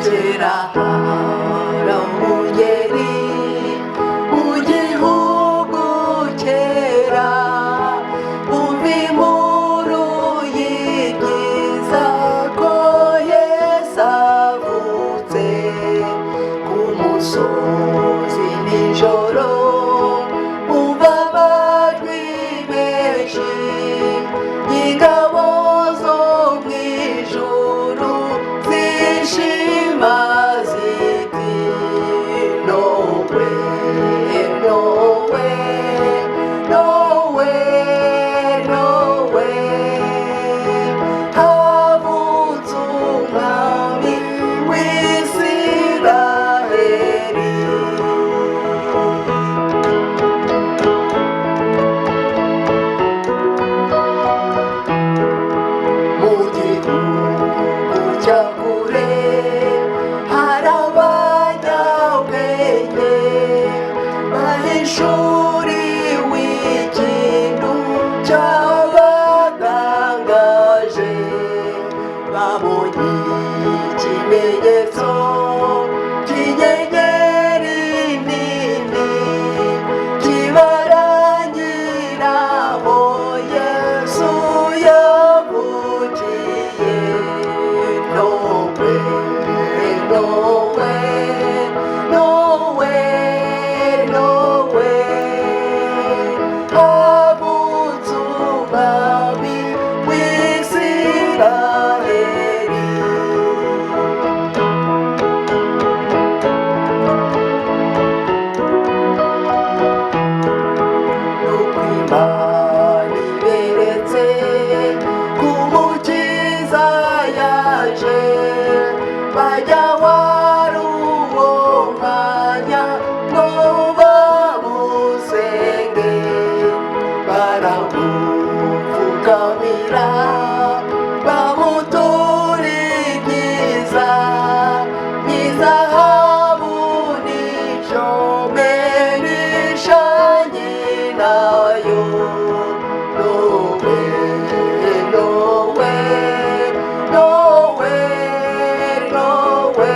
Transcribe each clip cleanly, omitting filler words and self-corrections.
kera haramugeri mu gihugu kera, umva inkuru y'ibyiza ko Yesu avutse ku musozi nijoro, umva amajwi menshi y'ingabo zo mu ijuru zishima ziti nowe nowe nowe nowe, havutse umwami w'Isiraheli. Mu gihugu cya kure hari abanyabwenge bahishuriwe ikintu cyabatangaje, babonye ikimenyetso cy'inyenyeri nini kibarangira aho Yesu yavukiye. Nowe nowe nowe nowe, havutse umwami w'Isiraheli. Nuko Imana iberetse ko Umukiza yaje, bajya wari uwo mwanya ngo bamusenge, baramupfukamira bamutura ibyiza nk'izahabu n'icome n'ishangi nayo. Nowe nowe nowe nowe,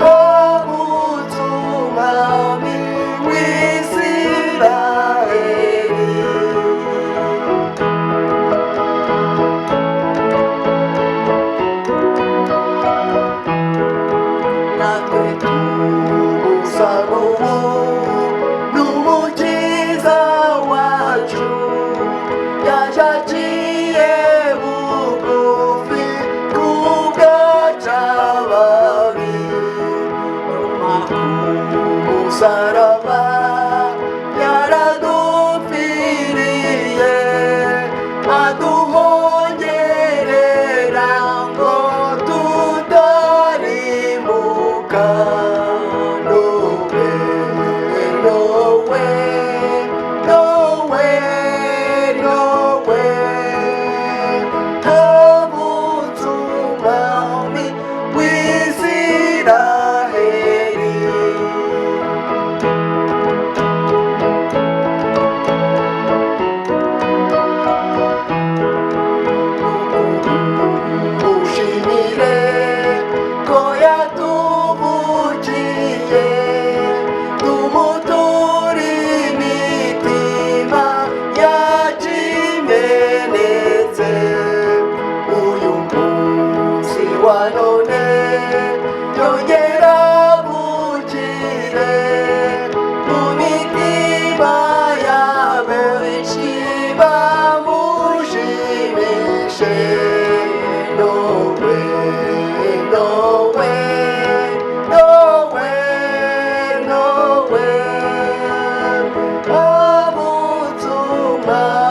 havutse umwami w'Isiraheli. Natwe tumusaba ubu n'Umukiza wacu, yaje aciye bugufi kubwacu ababi, nyuma ku musaraba yaradupfiriye, aduhongerera ngo tutarimuka. Nowe nowe nowe nowe, havutse umwami w'Isiraheli. Mushimire ko yatuvukiye, tumuture imitima yacu imenetse. Uyu munsi wa none yongera avukire mu mitima ya benshi bamushimishe. Nowe nowe nowe nowe, havutse umwami